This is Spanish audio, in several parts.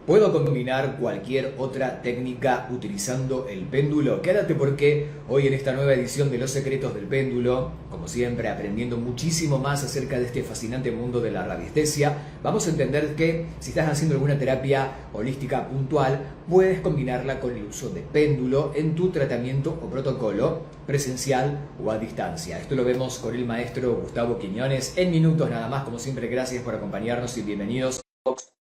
¿Puedo combinar cualquier otra técnica utilizando el péndulo? Quédate porque hoy en esta nueva edición de Los Secretos del Péndulo, como siempre aprendiendo muchísimo más acerca de este fascinante mundo de la radiestesia, vamos a entender que si estás haciendo alguna terapia holística puntual, puedes combinarla con el uso de péndulo en tu tratamiento o protocolo presencial o a distancia. Esto lo vemos con el maestro Gustavo Quiñones en minutos nada más. Como siempre, gracias por acompañarnos y bienvenidos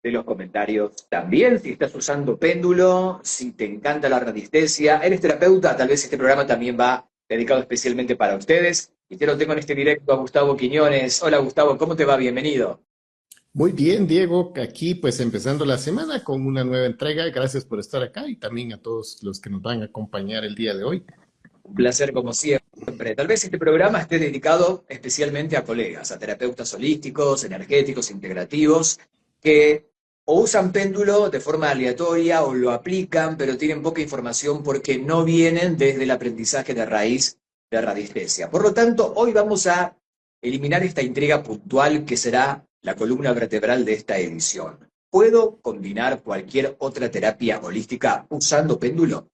de los comentarios. También, si estás usando péndulo, si te encanta la radiestesia, eres terapeuta, tal vez este programa también va dedicado especialmente para ustedes. Y te lo tengo en este directo a Gustavo Quiñones. Hola Gustavo, ¿cómo te va? Bienvenido. Muy bien, Diego, aquí pues empezando la semana con una nueva entrega. Gracias por estar acá y también a todos los que nos van a acompañar el día de hoy. Un placer como siempre. Tal vez este programa esté dedicado especialmente a colegas, a terapeutas holísticos, energéticos, integrativos, que o usan péndulo de forma aleatoria o lo aplican, pero tienen poca información porque no vienen desde el aprendizaje de raíz de radiestesia. Por lo tanto, hoy vamos a eliminar esta intriga puntual que será la columna vertebral de esta edición. ¿Puedo combinar cualquier otra terapia holística usando péndulo?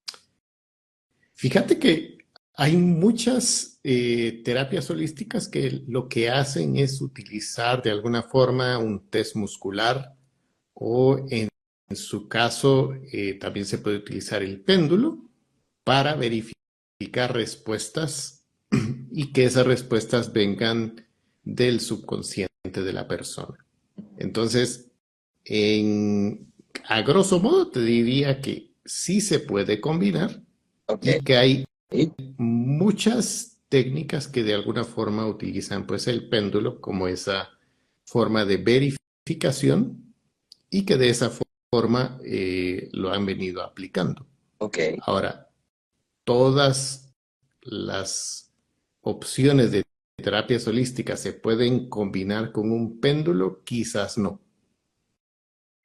Fíjate que hay muchas terapias holísticas que lo que hacen es utilizar de alguna forma un test muscular o en su caso también se puede utilizar el péndulo para verificar respuestas y que esas respuestas vengan del subconsciente de la persona. Entonces, a grosso modo te diría que sí se puede combinar Ok. y que hay muchas técnicas que de alguna forma utilizan pues el péndulo como esa forma de verificación y que de esa forma lo han venido aplicando. Ok. Ahora, todas las opciones de terapias holísticas se pueden combinar con un péndulo, quizás no.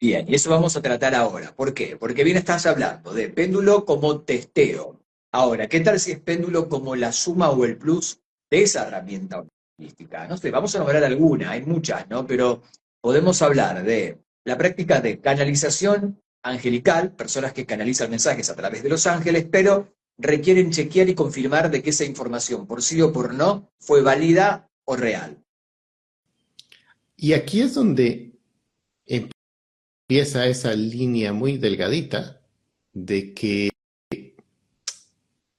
Bien, y eso vamos a tratar ahora. ¿Por qué? Porque bien estás hablando de péndulo como testeo. Ahora, ¿qué tal si es péndulo como la suma o el plus de esa herramienta holística? No sé, vamos a nombrar alguna, hay muchas, ¿no? Pero podemos hablar de la práctica de canalización angelical, personas que canalizan mensajes a través de los ángeles, pero requieren chequear y confirmar de que esa información, por sí o por no, fue válida o real. Y aquí es donde empieza esa línea muy delgadita de que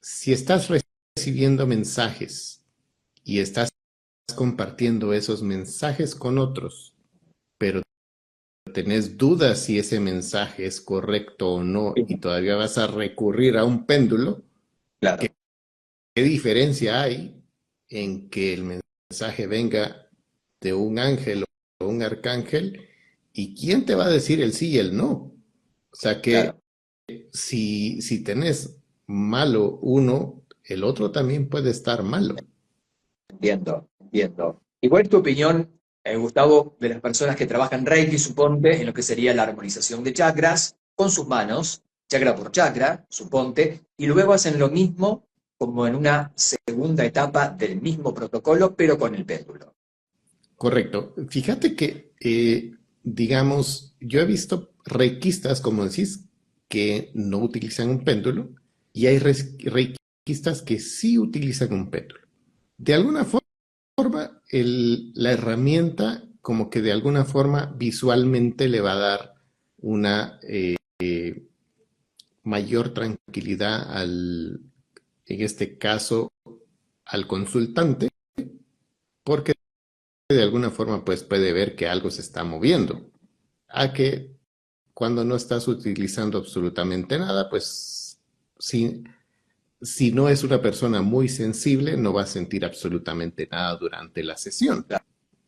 si estás recibiendo mensajes y estás compartiendo esos mensajes con otros, pero tenés dudas si ese mensaje es correcto o no y todavía vas a recurrir a un péndulo, Claro, ¿qué diferencia hay en que el mensaje venga de un ángel o un arcángel? ¿Y quién te va a decir el sí y el no? O sea que claro. si tenés malo uno, el otro también puede estar malo. Entiendo, entiendo. ¿Y cuál es tu opinión, Gustavo, de las personas que trabajan Reiki, suponte, en lo que sería la armonización de chakras con sus manos, chakra por chakra, suponte, y luego hacen lo mismo como en una segunda etapa del mismo protocolo, pero con el péndulo? Correcto. Fíjate que, digamos, yo he visto reikistas, como decís, que no utilizan un péndulo y hay reikistas que sí utilizan un péndulo. De alguna forma, la herramienta como que de alguna forma visualmente le va a dar una mayor tranquilidad en este caso, al consultante, porque de alguna forma pues puede ver que algo se está moviendo. A que cuando no estás utilizando absolutamente nada, pues si no es una persona muy sensible, no va a sentir absolutamente nada durante la sesión,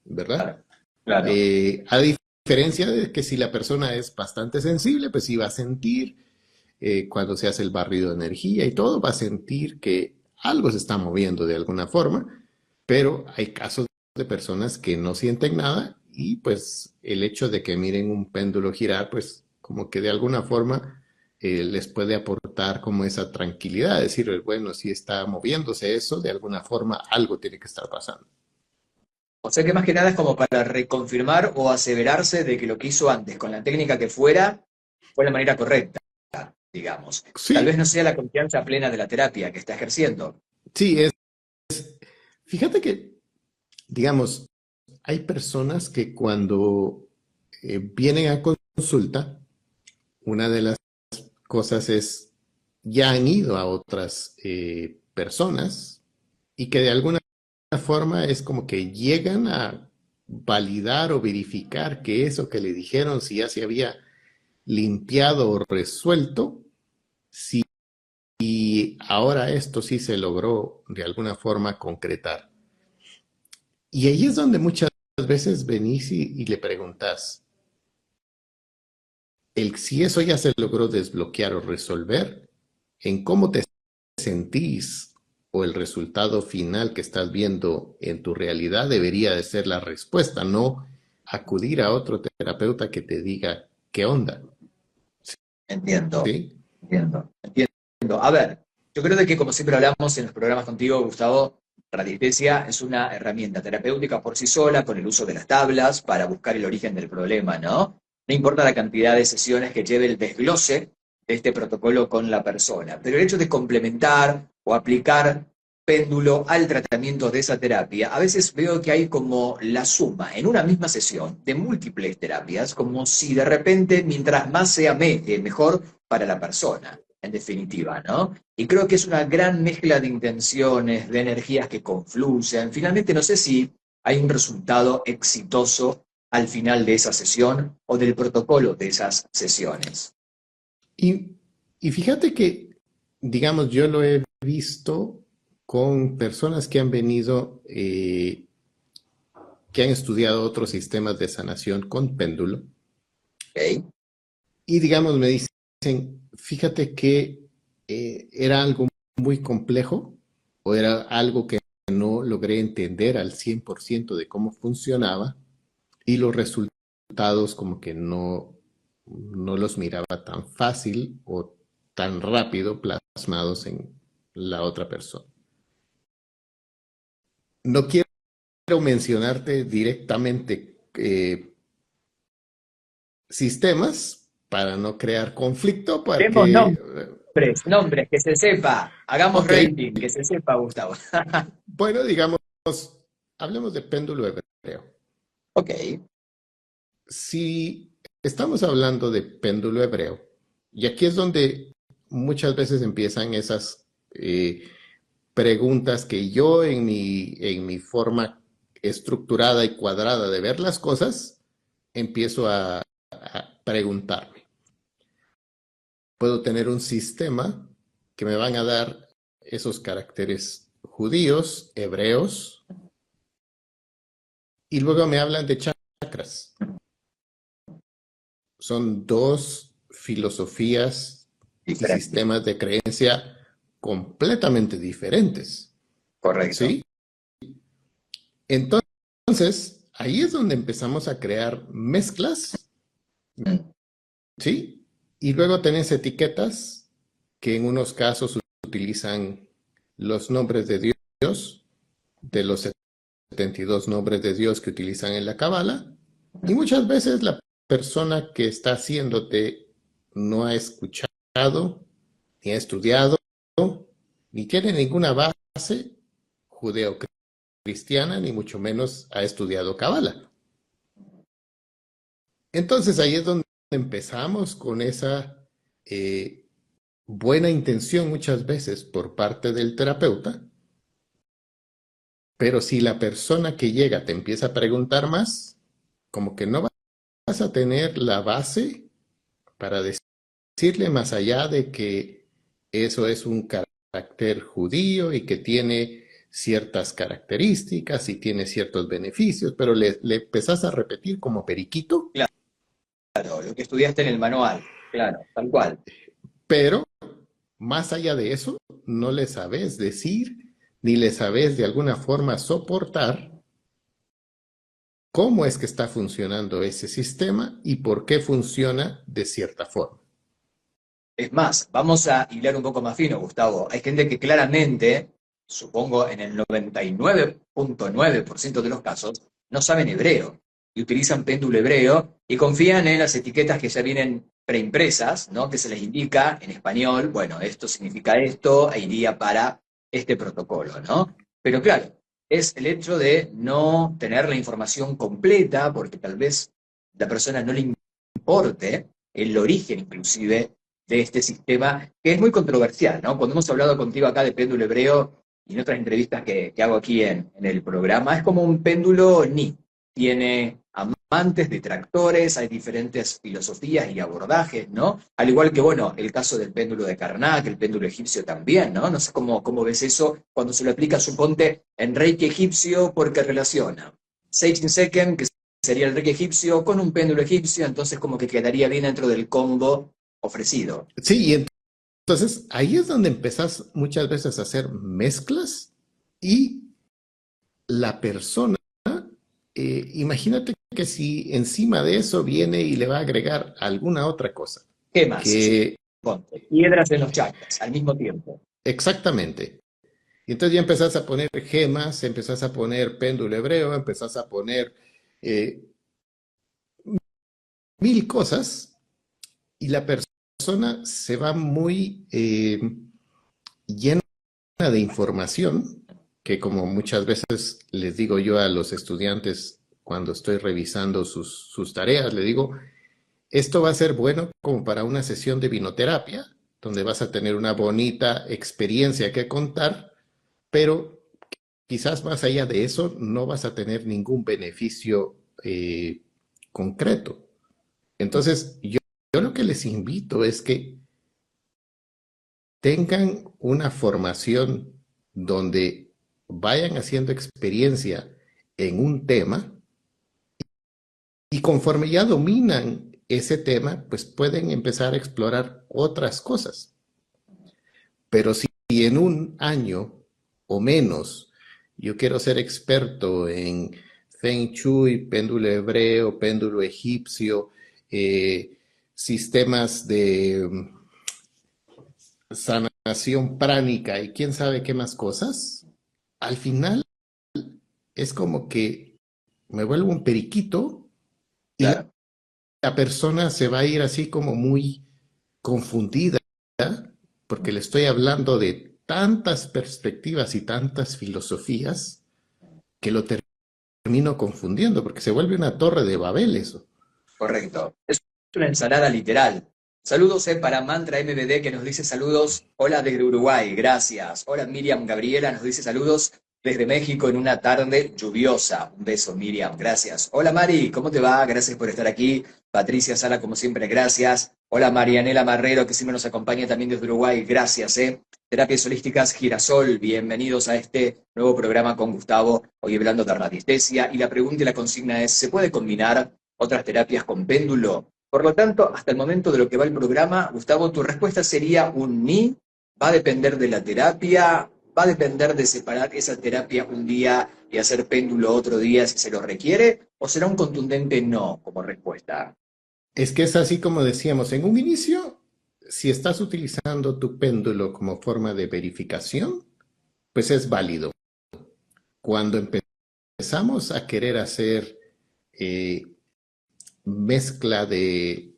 ¿verdad? Claro, claro. A diferencia de que si la persona es bastante sensible, pues sí va a sentir cuando se hace el barrido de energía y todo, va a sentir que algo se está moviendo de alguna forma, pero hay casos de personas que no sienten nada y pues el hecho de que miren un péndulo girar, pues como que de alguna forma les puede aportar como esa tranquilidad, decir, bueno, si está moviéndose eso, de alguna forma algo tiene que estar pasando. O sea que más que nada es como para reconfirmar o aseverarse de que lo que hizo antes, con la técnica que fuera, fue la manera correcta, digamos. Tal vez Sí, no sea la confianza plena de la terapia que está ejerciendo. sí, fíjate que, digamos, hay personas que cuando vienen a consulta, una de las cosas es, ya han ido a otras personas y que de alguna forma es como que llegan a validar o verificar que eso que le dijeron, si ya se había limpiado o resuelto, si ahora esto sí se logró de alguna forma concretar. Y ahí es donde muchas veces venís y le preguntas, si eso ya se logró desbloquear o resolver, en cómo te sentís o el resultado final que estás viendo en tu realidad debería de ser la respuesta, no acudir a otro terapeuta que te diga qué onda. Entiendo, ¿Sí? entiendo. A ver, yo creo de que como siempre hablamos en los programas contigo, Gustavo, radiestesia es una herramienta terapéutica por sí sola, con el uso de las tablas para buscar el origen del problema, ¿no? No importa la cantidad de sesiones que lleve el desglose de este protocolo con la persona, pero el hecho de complementar o aplicar péndulo al tratamiento de esa terapia, a veces veo que hay como la suma en una misma sesión de múltiples terapias, como si de repente mientras más sea mejor para la persona, en definitiva, ¿no? Y creo que es una gran mezcla de intenciones, de energías que confluyen. Finalmente, no sé si hay un resultado exitoso al final de esa sesión o del protocolo de esas sesiones. Y, y fíjate que, digamos, yo lo he visto con personas que han venido, que han estudiado otros sistemas de sanación con péndulo. ¿Ok? Y digamos, me dicen, fíjate que era algo muy complejo o era algo que no logré entender al 100% de cómo funcionaba y los resultados como que no los miraba tan fácil o tan rápido plasmados en la otra persona. No quiero mencionarte directamente sistemas para no crear conflicto, Demos porque, nombres, que se sepa. Hagamos ok, rating, que se sepa, Gustavo. bueno, digamos, hablemos de péndulo hebreo. Ok. Si estamos hablando de péndulo hebreo, y aquí es donde muchas veces empiezan esas preguntas que yo en mi forma estructurada y cuadrada de ver las cosas, empiezo a preguntarme. Puedo tener un sistema que me van a dar esos caracteres judíos, hebreos, y luego me hablan de chakras. Son dos filosofías y Diferente. sistemas de creencia completamente diferentes, Correcto. ¿sí? Entonces, ahí es donde empezamos a crear mezclas, Mm. ¿sí? Y luego tenés etiquetas que en unos casos utilizan los nombres de Dios, de los 72 nombres de Dios que utilizan en la Cábala, y muchas veces la persona que está haciéndote no ha escuchado, ni ha estudiado, ni tiene ninguna base judeo-cristiana, ni mucho menos ha estudiado Cábala. Entonces ahí es donde empezamos con esa buena intención muchas veces por parte del terapeuta, pero si la persona que llega te empieza a preguntar más, como que no vas a tener la base para decirle más allá de que eso es un carácter judío y que tiene ciertas características y tiene ciertos beneficios, pero le empezás a repetir como periquito, Claro, lo que estudiaste en el manual. Claro, tal cual. pero más allá de eso, no le sabes decir ni le sabes de alguna forma soportar cómo es que está funcionando ese sistema y por qué funciona de cierta forma. Es más, vamos a hilar un poco más fino, Gustavo. Hay gente que claramente, supongo en el 99.9% de los casos, no saben hebreo y utilizan péndulo hebreo y confían en las etiquetas que ya vienen preimpresas, ¿no? Que se les indica en español, bueno, esto significa esto, e iría para este protocolo, ¿no? Pero claro, es el hecho de no tener la información completa, porque tal vez la persona no le importe el origen inclusive de este sistema, que es muy controversial, ¿no? Cuando hemos hablado contigo acá de péndulo hebreo y en otras entrevistas que hago aquí en el programa, es como un péndulo ni. Tiene amantes, detractores, hay diferentes filosofías y abordajes, ¿no? Al igual que, bueno, el caso del péndulo de Karnak, el péndulo egipcio también, ¿no? No sé cómo ves eso cuando se lo aplica, suponte, en Reiki egipcio, porque relaciona Seisin Seken, que sería el Reiki egipcio, con un péndulo egipcio, entonces como que quedaría bien dentro del combo ofrecido. Sí, y entonces ahí es donde empezás muchas veces a hacer mezclas y la persona, imagínate que si encima de eso viene y le va a agregar alguna otra cosa, ¿Qué más? que Suponte, piedras en los chakras al mismo tiempo. exactamente. Y entonces ya empezás a poner gemas, empezás a poner péndulo hebreo, empezás a poner eh, mil cosas y la persona se va muy llena de información, que como muchas veces les digo yo a los estudiantes cuando estoy revisando sus tareas, le digo, esto va a ser bueno como para una sesión de vinoterapia, donde vas a tener una bonita experiencia que contar, pero quizás más allá de eso no vas a tener ningún beneficio concreto. Entonces, yo lo que les invito es que tengan una formación donde vayan haciendo experiencia en un tema y conforme ya dominan ese tema, pues pueden empezar a explorar otras cosas. Pero si en un año o menos yo quiero ser experto en Feng Shui, péndulo hebreo, péndulo egipcio, sistemas de sanación pránica y quién sabe qué más cosas, al final es como que me vuelvo un periquito y Claro. la persona se va a ir así como muy confundida porque le estoy hablando de tantas perspectivas y tantas filosofías que lo termino confundiendo porque se vuelve una torre de Babel eso. Correcto. Es una ensalada literal. Saludos para Mantra MBD que nos dice saludos. Hola desde Uruguay, gracias. Hola Miriam Gabriela nos dice saludos desde México en una tarde lluviosa. Un beso Miriam, gracias. Hola Mari, ¿cómo te va? Gracias por estar aquí. Patricia Sala, como siempre, gracias. Hola Marianela Marrero que siempre nos acompaña también desde Uruguay, gracias. Terapias Holísticas Girasol, bienvenidos a este nuevo programa con Gustavo, hoy hablando de radiestesia. Y la pregunta y la consigna es, ¿se puede combinar otras terapias con péndulo? Por lo tanto, hasta el momento de lo que va el programa, Gustavo, tu respuesta sería un ni, va a depender de la terapia, va a depender de separar esa terapia un día y hacer péndulo otro día si se lo requiere, o será un contundente no como respuesta. Es que es así como decíamos en un inicio, si estás utilizando tu péndulo como forma de verificación, pues es válido. Cuando empezamos a querer hacer eh, mezcla de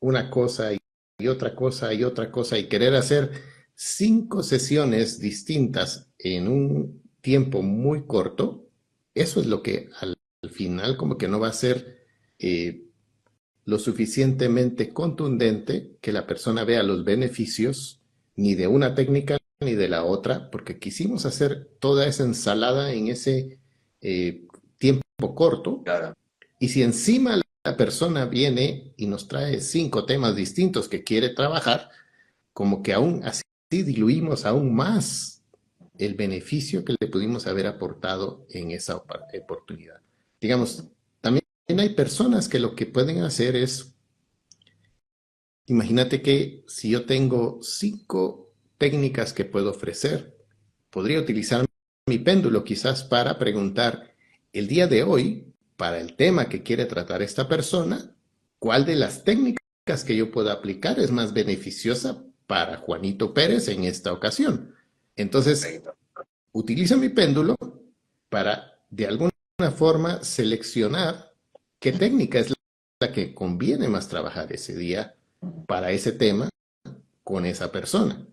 una cosa y otra cosa y otra cosa y querer hacer 5 sesiones distintas en un tiempo muy corto, eso es lo que al final como que no va a ser lo suficientemente contundente que la persona vea los beneficios ni de una técnica ni de la otra, porque quisimos hacer toda esa ensalada en ese tiempo corto. Claro. Y si encima la persona viene y nos trae 5 temas distintos que quiere trabajar, como que aún así diluimos aún más el beneficio que le pudimos haber aportado en esa oportunidad. Digamos, también hay personas que lo que pueden hacer es, imagínate que si yo tengo 5 técnicas que puedo ofrecer, podría utilizar mi péndulo quizás para preguntar el día de hoy, para el tema que quiere tratar esta persona, ¿cuál de las técnicas que yo pueda aplicar es más beneficiosa para Juanito Pérez en esta ocasión? Entonces, Perfecto. utilizo mi péndulo para de alguna forma seleccionar qué técnica es la que conviene más trabajar ese día para ese tema con esa persona.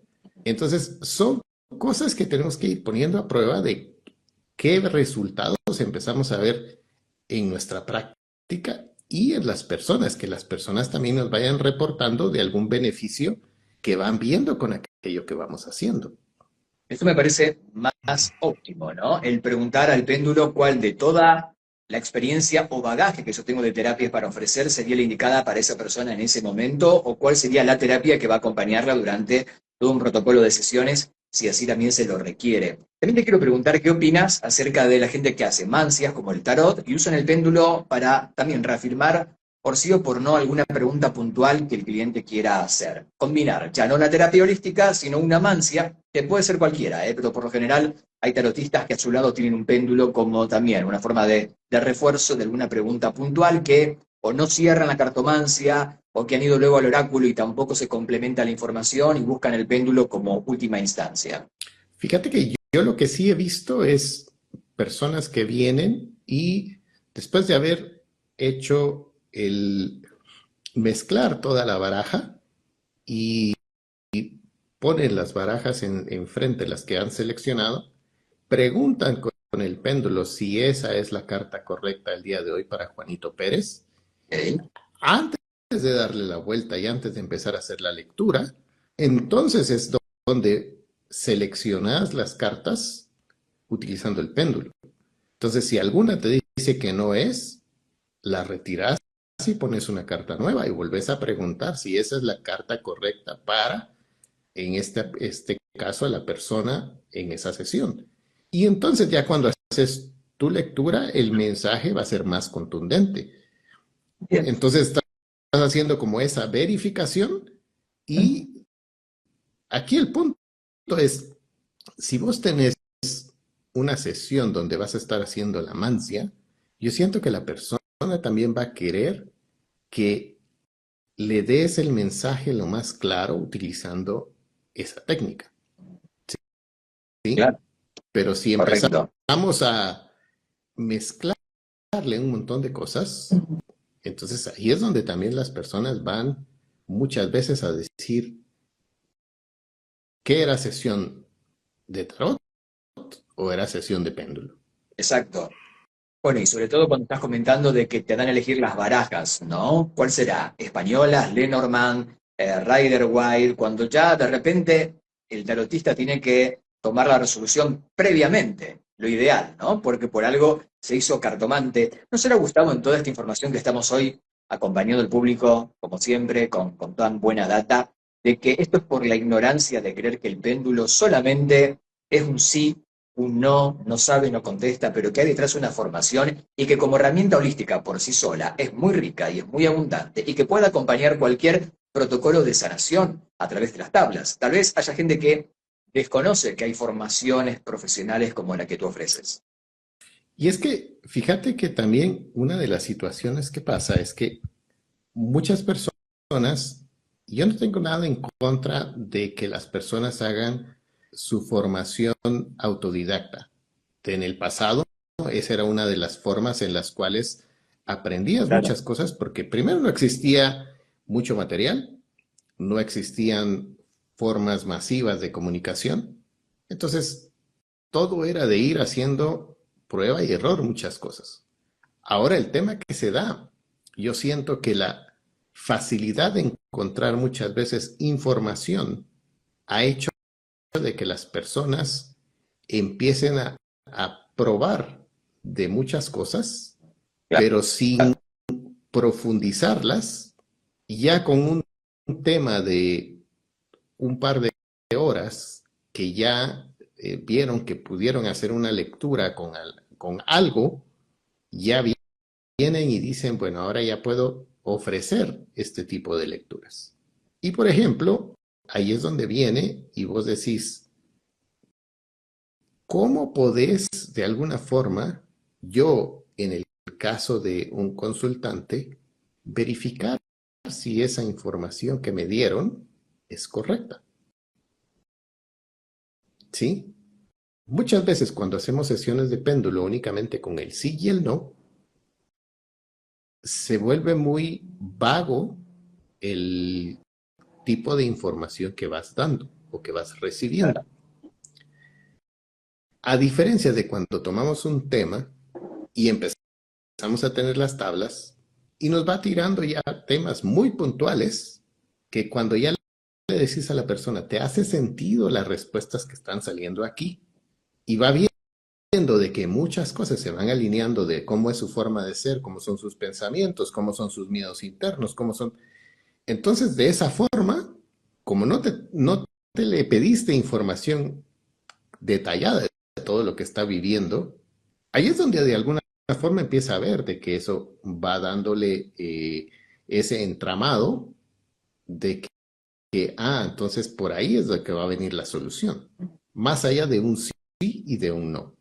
Entonces, son cosas que tenemos que ir poniendo a prueba de qué resultados empezamos a ver en nuestra práctica y en las personas, que las personas también nos vayan reportando de algún beneficio que van viendo con aquello que vamos haciendo. Esto me parece más óptimo, ¿no? El preguntar al péndulo cuál de toda la experiencia o bagaje que yo tengo de terapias para ofrecer sería la indicada para esa persona en ese momento o cuál sería la terapia que va a acompañarla durante todo un protocolo de sesiones, si así también se lo requiere. También te quiero preguntar qué opinas acerca de la gente que hace mancias como el tarot y usan el péndulo para también reafirmar por sí o por no alguna pregunta puntual que el cliente quiera hacer. Combinar ya no la terapia holística, sino una mancia, que puede ser cualquiera, pero por lo general hay tarotistas que a su lado tienen un péndulo como también una forma de refuerzo de alguna pregunta puntual que o no cierran la cartomancia o que han ido luego al oráculo y tampoco se complementa la información y buscan el péndulo como última instancia. Fíjate que yo lo que sí he visto es personas que vienen y después de haber hecho el mezclar toda la baraja y ponen las barajas enfrente, las que han seleccionado, preguntan con el péndulo si esa es la carta correcta el día de hoy para Juanito Pérez. ¿Ok? Antes de darle la vuelta y antes de empezar a hacer la lectura, entonces es donde seleccionas las cartas utilizando el péndulo. Entonces, si alguna te dice que no es, la retiras y pones una carta nueva y volvés a preguntar si esa es la carta correcta para, en este caso, la persona en esa sesión. Y entonces ya cuando haces tu lectura, el mensaje va a ser más contundente. Bien. Entonces estás haciendo como esa verificación y aquí el punto es, si vos tenés una sesión donde vas a estar haciendo la mancia, yo siento que la persona también va a querer que le des el mensaje lo más claro utilizando esa técnica, ¿sí? Claro, Pero si correcto. empezamos a mezclarle un montón de cosas, entonces ahí es donde también las personas van muchas veces a decir qué era sesión de tarot o era sesión de péndulo. Exacto. Bueno, y sobre todo cuando estás comentando de que te dan a elegir las barajas, ¿no? ¿Cuál será? ¿Españolas, Lenormand, Rider-Waite? Cuando ya de repente el tarotista tiene que tomar la resolución previamente, lo ideal, ¿no? Porque por algo se hizo cartomante. ¿No será, Gustavo, en toda esta información que estamos hoy acompañando al público, como siempre, con tan buena data, de que esto es por la ignorancia de creer que el péndulo solamente es un sí, un no, no sabe, no contesta, pero que hay detrás una formación y que como herramienta holística por sí sola es muy rica y es muy abundante y que puede acompañar cualquier protocolo de sanación a través de las tablas? Tal vez haya gente que desconoce que hay formaciones profesionales como la que tú ofreces. Y es que fíjate que también una de las situaciones que pasa es que muchas personas, yo no tengo nada en contra de que las personas hagan su formación autodidacta. En el pasado, esa era una de las formas en las cuales aprendías Claro, muchas cosas porque primero no existía mucho material, no existían formas masivas de comunicación. Entonces, todo era de ir haciendo prueba y error muchas cosas. Ahora el tema que se da, yo siento que la facilidad de encontrar muchas veces información ha hecho de que las personas empiecen a probar de muchas cosas, pero sin claro, profundizarlas, ya con un tema de un par de horas que ya vieron que pudieron hacer una lectura con algo, ya vienen y dicen, bueno, ahora ya puedo ofrecer este tipo de lecturas. Y por ejemplo, ahí es donde viene y vos decís, ¿cómo podés de alguna forma, yo en el caso de un consultante, verificar si esa información que me dieron es correcta? ¿Sí? Muchas veces cuando hacemos sesiones de péndulo únicamente con el sí y el no, se vuelve muy vago el tipo de información que vas dando o que vas recibiendo. A diferencia de cuando tomamos un tema y empezamos a tener las tablas y nos va tirando ya temas muy puntuales que cuando ya le decís a la persona, ¿te hace sentido las respuestas que están saliendo aquí? Y va viendo de que muchas cosas se van alineando de cómo es su forma de ser, cómo son sus pensamientos, cómo son sus miedos internos, cómo son... Entonces, de esa forma, como no te le pediste información detallada de todo lo que está viviendo, ahí es donde de alguna forma empieza a ver de que eso va dándole ese entramado de entonces por ahí es de que va a venir la solución, más allá de un sí y de un no.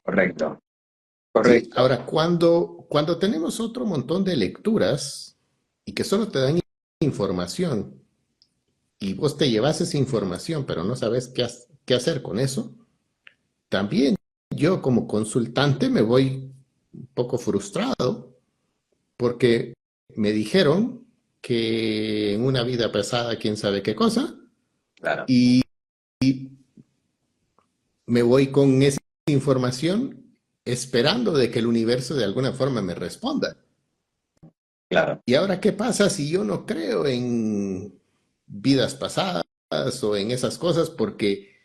Correcto, Sí, correcto. ahora cuando tenemos otro montón de lecturas y que solo te dan información y vos te llevas esa información pero no sabes qué hacer con eso, también yo como consultante me voy un poco frustrado porque me dijeron que en una vida pasada quién sabe qué cosa Claro, y me voy con esa información esperando de que el universo de alguna forma me responda. claro. ¿Y ahora qué pasa si yo no creo en vidas pasadas o en esas cosas porque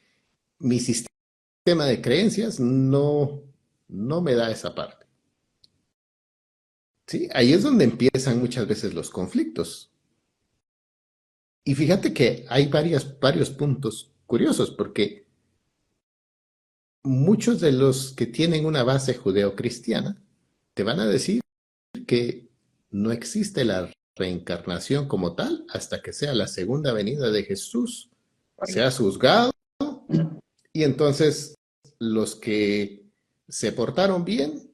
mi sistema de creencias no me da esa parte? ¿Sí? Ahí es donde empiezan muchas veces los conflictos. Y fíjate que hay varios puntos curiosos porque muchos de los que tienen una base judeocristiana te van a decir que no existe la reencarnación como tal hasta que sea la segunda venida de Jesús, sea Correcto. juzgado y entonces los que se portaron bien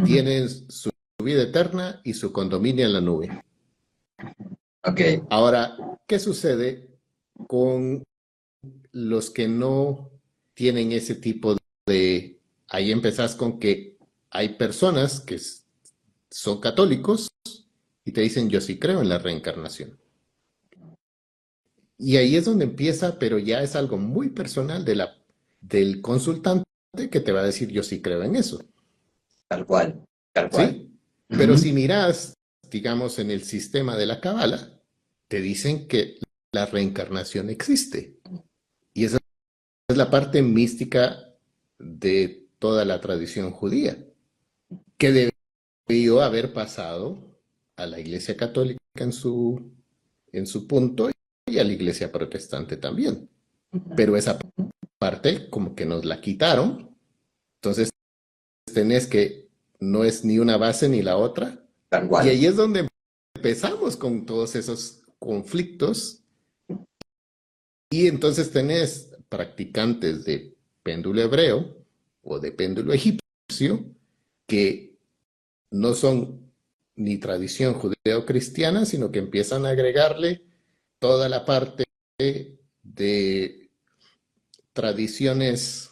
tienen su vida eterna y su condominio en la nube. Ok, Ahora, ¿qué sucede con los que no tienen ese tipo de... Ahí empezás con que hay personas que son católicos y te dicen yo sí creo en la reencarnación. Y ahí es donde empieza, pero ya es algo muy personal del consultante que te va a decir yo sí creo en eso, tal cual, tal cual. ¿sí? Pero Ujú. si miras, digamos, en el sistema de la Cábala, te dicen que la reencarnación existe. Y esa es la parte mística de toda la tradición judía, que debió haber pasado a la Iglesia Católica en su punto y a la Iglesia Protestante también. Pero esa parte como que nos la quitaron, entonces tenés que no es ni una base ni la otra, Tal y cual. ahí es donde empezamos con todos esos conflictos, y entonces tenés practicantes de péndulo hebreo o de péndulo egipcio que no son ni tradición judeo-cristiana, sino que empiezan a agregarle toda la parte de tradiciones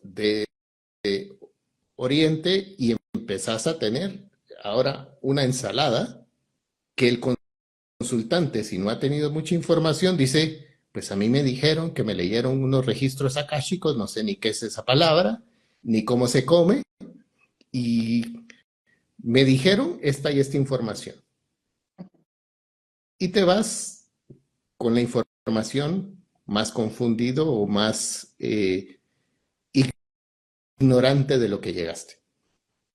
de Oriente y empezás a tener ahora una ensalada que el consultante, si no ha tenido mucha información, dice, pues a mí me dijeron que me leyeron unos registros akáshicos, no sé ni qué es esa palabra, ni cómo se come, y me dijeron esta y esta información. Y te vas con la información más confundido o más ignorante de lo que llegaste.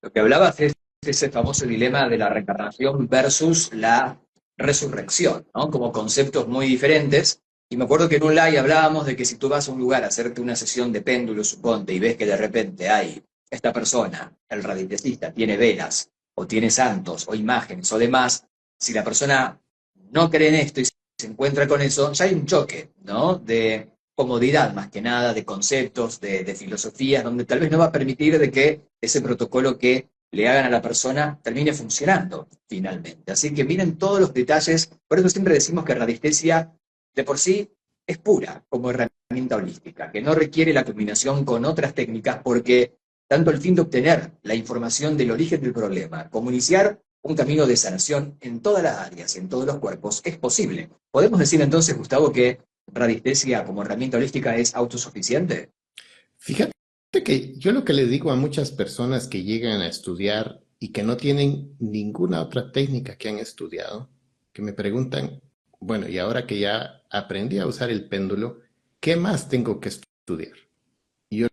Lo que hablabas es ese famoso dilema de la reencarnación versus la resurrección, ¿no? Como conceptos muy diferentes. Y me acuerdo que en un live hablábamos de que si tú vas a un lugar a hacerte una sesión de péndulo, suponte, y ves que de repente hay esta persona, el radiestesista, tiene velas, o tiene santos, o imágenes, o demás, si la persona no cree en esto y se encuentra con eso, ya hay un choque, ¿no? De comodidad más que nada, de conceptos, de filosofías, donde tal vez no va a permitir de que ese protocolo que le hagan a la persona termine funcionando finalmente. Así que miren todos los detalles, por eso siempre decimos que radiestesia de por sí es pura como herramienta holística, que no requiere la combinación con otras técnicas porque tanto el fin de obtener la información del origen del problema como iniciar un camino de sanación en todas las áreas, en todos los cuerpos, es posible. ¿Podemos decir entonces, Gustavo, que radiestesia como herramienta holística es autosuficiente? Fíjate que yo lo que le digo a muchas personas que llegan a estudiar y que no tienen ninguna otra técnica que han estudiado, que me preguntan, bueno, y ahora que ya aprendí a usar el péndulo, ¿qué más tengo que estudiar? Y yo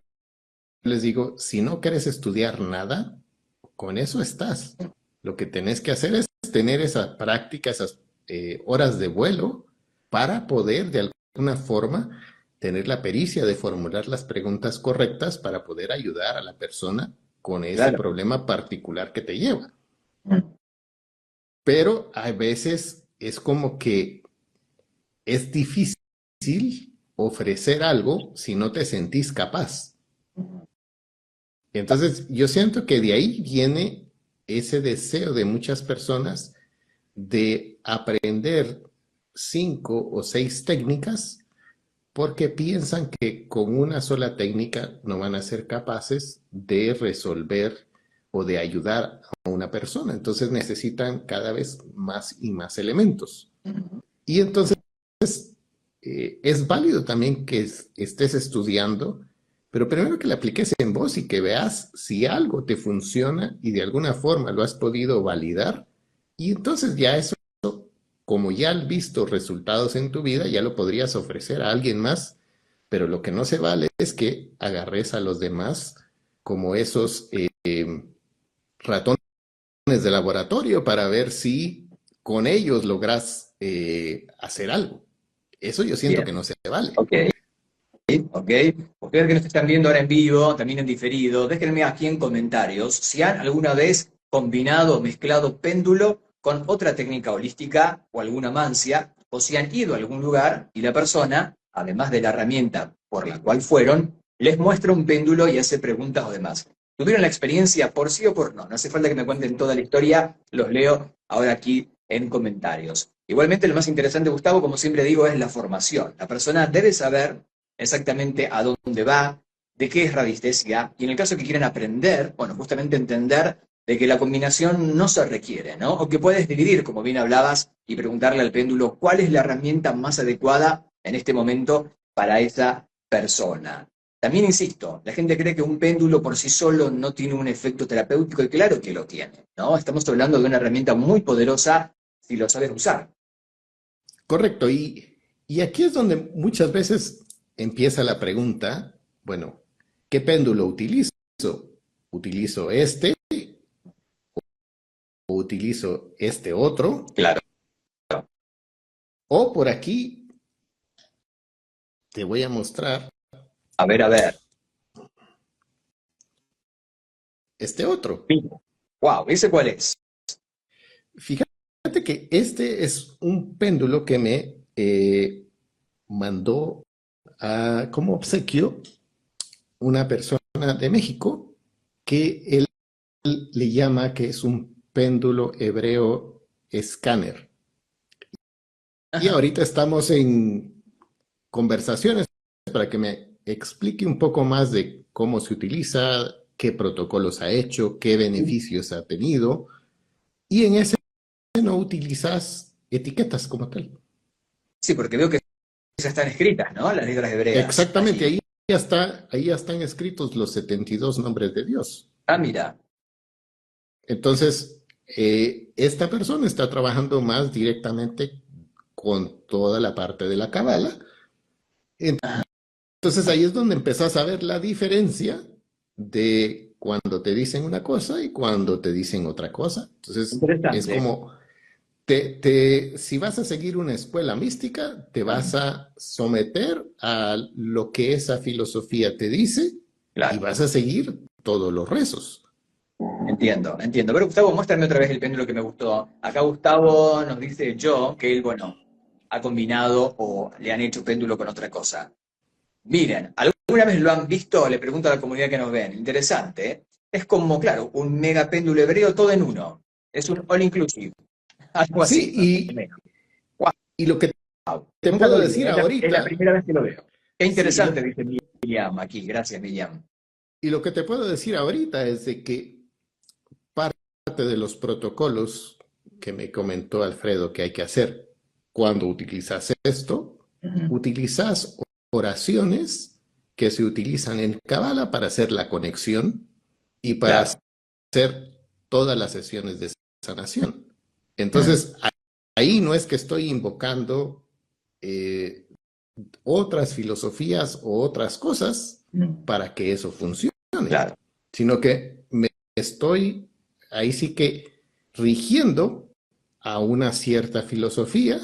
les digo, si no quieres estudiar nada, con eso estás. Lo que tenés que hacer es tener esa práctica, esas horas de vuelo para poder de alguna forma tener la pericia de formular las preguntas correctas para poder ayudar a la persona con ese Claro. problema particular que te lleva. Mm. Pero a veces es como que es difícil ofrecer algo si no te sentís capaz. Entonces, yo siento que de ahí viene ese deseo de muchas personas de aprender 5 o 6 técnicas porque piensan que con una sola técnica no van a ser capaces de resolver o de ayudar a una persona. Entonces necesitan cada vez más y más elementos. Y entonces es válido también que estés estudiando, pero primero que la apliques en vos y que veas si algo te funciona y de alguna forma lo has podido validar. Y entonces ya eso, como ya has visto resultados en tu vida, ya lo podrías ofrecer a alguien más, pero lo que no se vale es que agarres a los demás como esos ratones de laboratorio para ver si con ellos logras hacer algo. Eso yo siento Bien, que no se vale. ok. Ok, ustedes que nos están viendo ahora en vivo, también en diferido, déjenme aquí en comentarios si han alguna vez combinado o mezclado péndulo con otra técnica holística o alguna mancia, o si han ido a algún lugar y la persona, además de la herramienta por la cual fueron, les muestra un péndulo y hace preguntas o demás. ¿Tuvieron la experiencia por sí o por no? No hace falta que me cuenten toda la historia, los leo ahora aquí en comentarios. Igualmente, lo más interesante, Gustavo, como siempre digo, es la formación. La persona debe saber exactamente a dónde va, de qué es radiestesia, y en el caso que quieran aprender, bueno, justamente entender de que la combinación no se requiere, ¿no? O que puedes dividir, como bien hablabas, y preguntarle al péndulo cuál es la herramienta más adecuada en este momento para esa persona. También insisto, la gente cree que un péndulo por sí solo no tiene un efecto terapéutico, y claro que lo tiene, ¿no? Estamos hablando de una herramienta muy poderosa si lo sabes usar. Correcto. Y aquí es donde muchas veces empieza la pregunta, bueno, ¿qué péndulo utilizo? ¿Utilizo este o utilizo este otro? Claro. O por aquí te voy a mostrar A ver. este otro. Wow, ¿ese cuál es? Fíjate que este es un péndulo que me mandó como obsequio una persona de México que él le llama que es un péndulo hebreo escáner. Y Ajá. ahorita estamos en conversaciones para que me explique un poco más de cómo se utiliza, qué protocolos ha hecho, qué beneficios ha tenido. Y en ese no utilizas etiquetas como tal. Sí, porque veo que ya están escritas, ¿no? Las letras hebreas Exactamente, allí. ahí ya están escritos los 72 nombres de Dios. Ah, mira. Entonces, esta persona está trabajando más directamente con toda la parte de la cábala. Entonces ahí es donde empezás a ver la diferencia de cuando te dicen una cosa y cuando te dicen otra cosa. Entonces es Interesante. como, si vas a seguir una escuela mística, te vas a someter a lo que esa filosofía te dice y Claro. vas a seguir todos los rezos. Entiendo, entiendo. Pero Gustavo, muéstrame otra vez el péndulo que me gustó. Acá Gustavo nos dice yo que él, bueno, ha combinado o le han hecho péndulo con otra cosa. Miren, ¿alguna vez lo han visto? Le pregunto a la comunidad que nos ven. Interesante, ¿eh? Es como, claro, un mega péndulo hebreo todo en uno. Es un all inclusive. Algo Sí, así, más o menos. Wow. y lo que te Nunca puedo lo vi. decir Es la ahorita, primera vez que lo veo. Qué sí, interesante, dice Miriam aquí. Gracias, Miriam. y lo que te puedo decir ahorita es de que de los protocolos que me comentó Alfredo que hay que hacer cuando utilizas esto, utilizas oraciones que se utilizan en Cábala para hacer la conexión y para Claro. hacer todas las sesiones de sanación. Entonces, ahí no es que estoy invocando otras filosofías o otras cosas para que eso funcione, Claro. sino que me estoy ahí sí que rigiendo a una cierta filosofía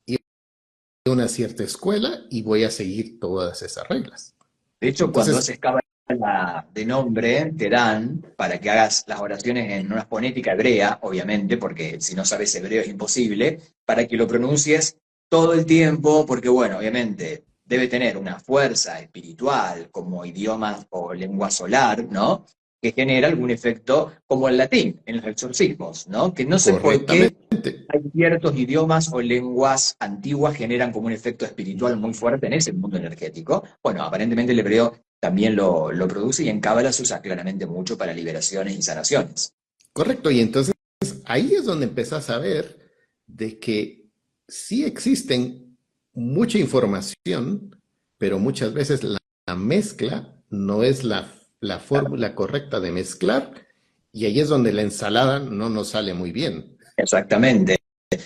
y a una cierta escuela y voy a seguir todas esas reglas. De hecho, cuando Entonces, haces cábala de nombre, te dan para que hagas las oraciones en una fonética hebrea, obviamente, porque si no sabes hebreo es imposible, para que lo pronuncies todo el tiempo, porque bueno, obviamente debe tener una fuerza espiritual como idioma o lengua solar, ¿no? Que genera algún efecto como el latín en los exorcismos, ¿no? Que no sé por qué correctamente. hay ciertos idiomas o lenguas antiguas generan como un efecto espiritual muy fuerte en ese mundo energético. Bueno, aparentemente el hebreo también lo produce y en Cábala se usa claramente mucho para liberaciones y sanaciones. Correcto. Y entonces ahí es donde empezás a ver de que sí existen mucha información, pero muchas veces la mezcla no es la fórmula correcta de mezclar y ahí es donde la ensalada no nos sale muy bien. Exactamente.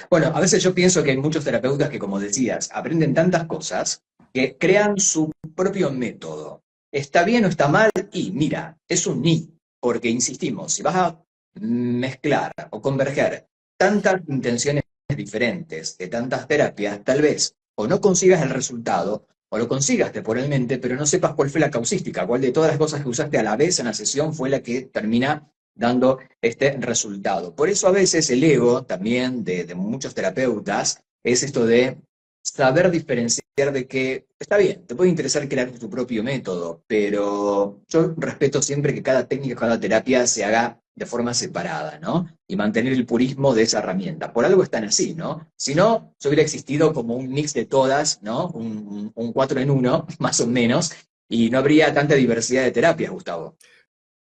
Bueno, a veces yo pienso que hay muchos terapeutas que, como decías, aprenden tantas cosas que crean su propio método. ¿Está bien o está mal? Y mira, es un ni, porque insistimos, si vas a mezclar o converger tantas intenciones diferentes de tantas terapias, tal vez o no consigas el resultado o lo consigas temporalmente, pero no sepas cuál fue la causística, cuál de todas las cosas que usaste a la vez en la sesión fue la que termina dando este resultado. Por eso a veces el ego también de muchos terapeutas es esto de saber diferenciar de que está bien, te puede interesar crear tu propio método, pero yo respeto siempre que cada técnica, cada terapia se haga de forma separada, ¿no? Y mantener el purismo de esa herramienta. Por algo están así, ¿no? Si no, yo hubiera existido como un mix de todas, ¿no? Un 4 en uno, más o menos, y no habría tanta diversidad de terapias, Gustavo.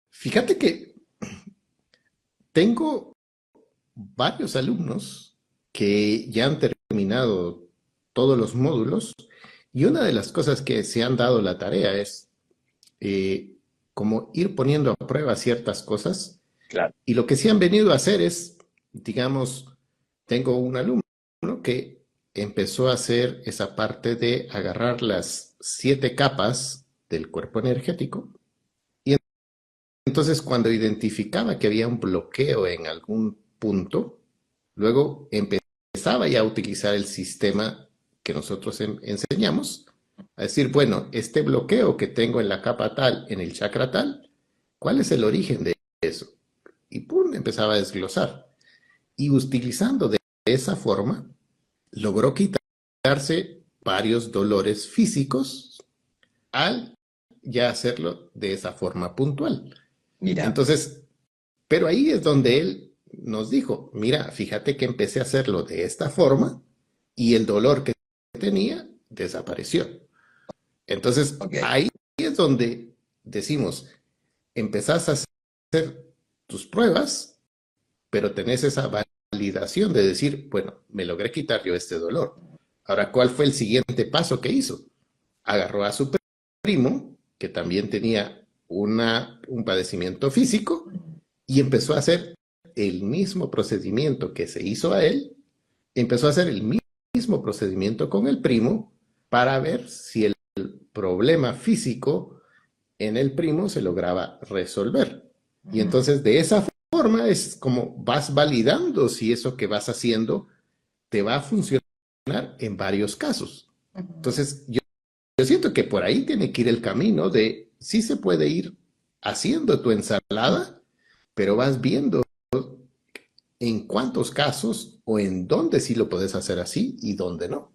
Fíjate que tengo varios alumnos que ya han terminado todos los módulos y una de las cosas que se han dado la tarea es como ir poniendo a prueba ciertas cosas Claro. y lo que sí han venido a hacer es, digamos, tengo un alumno que empezó a hacer esa parte de agarrar las 7 capas del cuerpo energético y entonces cuando identificaba que había un bloqueo en algún punto, luego empezaba ya a utilizar el sistema que nosotros enseñamos, a decir, bueno, este bloqueo que tengo en la capa tal, en el chakra tal, ¿cuál es el origen de eso? Y pum, empezaba a desglosar. Y utilizando de esa forma, logró quitarse varios dolores físicos al ya hacerlo de esa forma puntual. Mira. Entonces, pero ahí es donde él nos dijo, mira, fíjate que empecé a hacerlo de esta forma y el dolor que tenía desapareció. Entonces, Ok. ahí es donde decimos, empezás a hacer tus pruebas, pero tenés esa validación de decir, bueno, me logré quitar yo este dolor. Ahora, ¿cuál fue el siguiente paso que hizo? Agarró a su primo, que también tenía un padecimiento físico, y empezó a hacer el mismo procedimiento que se hizo a él, empezó a hacer el mismo procedimiento con el primo para ver si el problema físico en el primo se lograba resolver. Y entonces de esa forma es como vas validando si eso que vas haciendo te va a funcionar en varios casos. Entonces yo siento que por ahí tiene que ir el camino de sí se puede ir haciendo tu ensalada, pero vas viendo en cuántos casos o en dónde sí lo puedes hacer así y dónde no.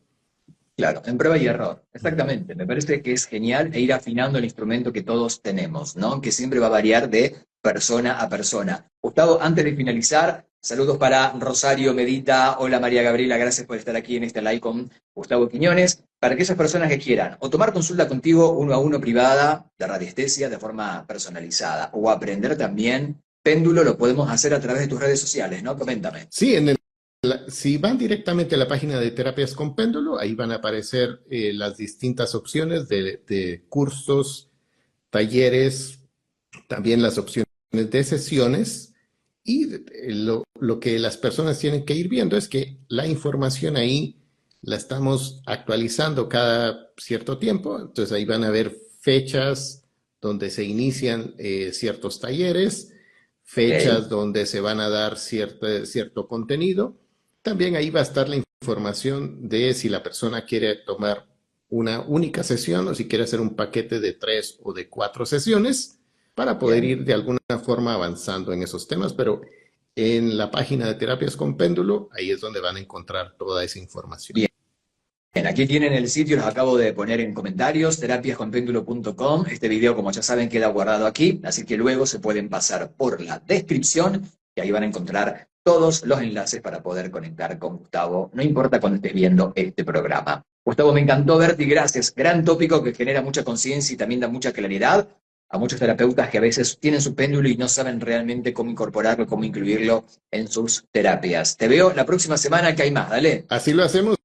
Claro, en prueba y error. Exactamente. Me parece que es genial e ir afinando el instrumento que todos tenemos, ¿no? Que siempre va a variar de persona a persona. Gustavo, antes de finalizar, saludos para Rosario Medita. Hola María Gabriela, gracias por estar aquí en este live con Gustavo Quiñones. Para aquellas personas que quieran o tomar consulta contigo uno a uno privada de radiestesia de forma personalizada o aprender también péndulo lo podemos hacer a través de tus redes sociales, ¿no? Coméntame. Sí, si van directamente a la página de Terapias con Péndulo, ahí van a aparecer las distintas opciones de cursos, talleres, también las opciones de sesiones. Y lo que las personas tienen que ir viendo es que la información ahí la estamos actualizando cada cierto tiempo. Entonces ahí van a ver fechas donde se inician ciertos talleres, fechas Ok. donde se van a dar cierto contenido. También ahí va a estar la información de si la persona quiere tomar una única sesión o si quiere hacer un paquete de 3 o de 4 sesiones para poder Bien. ir de alguna forma avanzando en esos temas, pero en la página de Terapias con Péndulo, ahí es donde van a encontrar toda esa información. Bien. Bien, aquí tienen el sitio, los acabo de poner en comentarios, terapiasconpendulo.com. Este video, como ya saben, queda guardado aquí, así que luego se pueden pasar por la descripción y ahí van a encontrar todos los enlaces para poder conectar con Gustavo, no importa cuando estés viendo este programa. Gustavo, me encantó verte y gracias. Gran tópico que genera mucha conciencia y también da mucha claridad a muchos terapeutas que a veces tienen su péndulo y no saben realmente cómo incorporarlo, cómo incluirlo en sus terapias. Te veo la próxima semana que hay más, dale. Así lo hacemos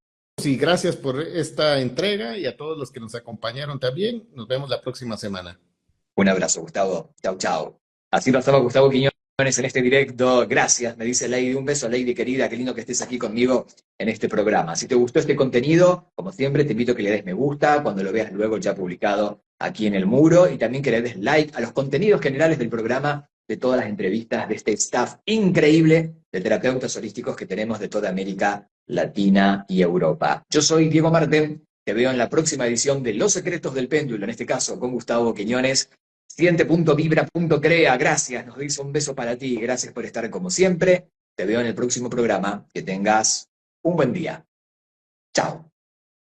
y gracias por esta entrega y a todos los que nos acompañaron también. Nos vemos la próxima semana. Un abrazo, Gustavo. Chau, chau. Así pasaba Gustavo Quiñones en este directo. Gracias, me dice Lady. Un beso, Lady querida. Qué lindo que estés aquí conmigo en este programa. Si te gustó este contenido, como siempre, te invito a que le des me gusta cuando lo veas luego ya publicado aquí en el muro y también que le des like a los contenidos generales del programa, de todas las entrevistas de este staff increíble de terapeutas holísticos que tenemos de toda América Latina y Europa. Yo soy Diego Marten. Te veo en la próxima edición de Los Secretos del Péndulo, en este caso con Gustavo Quiñones. Siente.vibra.crea, gracias, nos dice un beso para ti, gracias por estar como siempre. Te veo en el próximo programa, que tengas un buen día. Chao.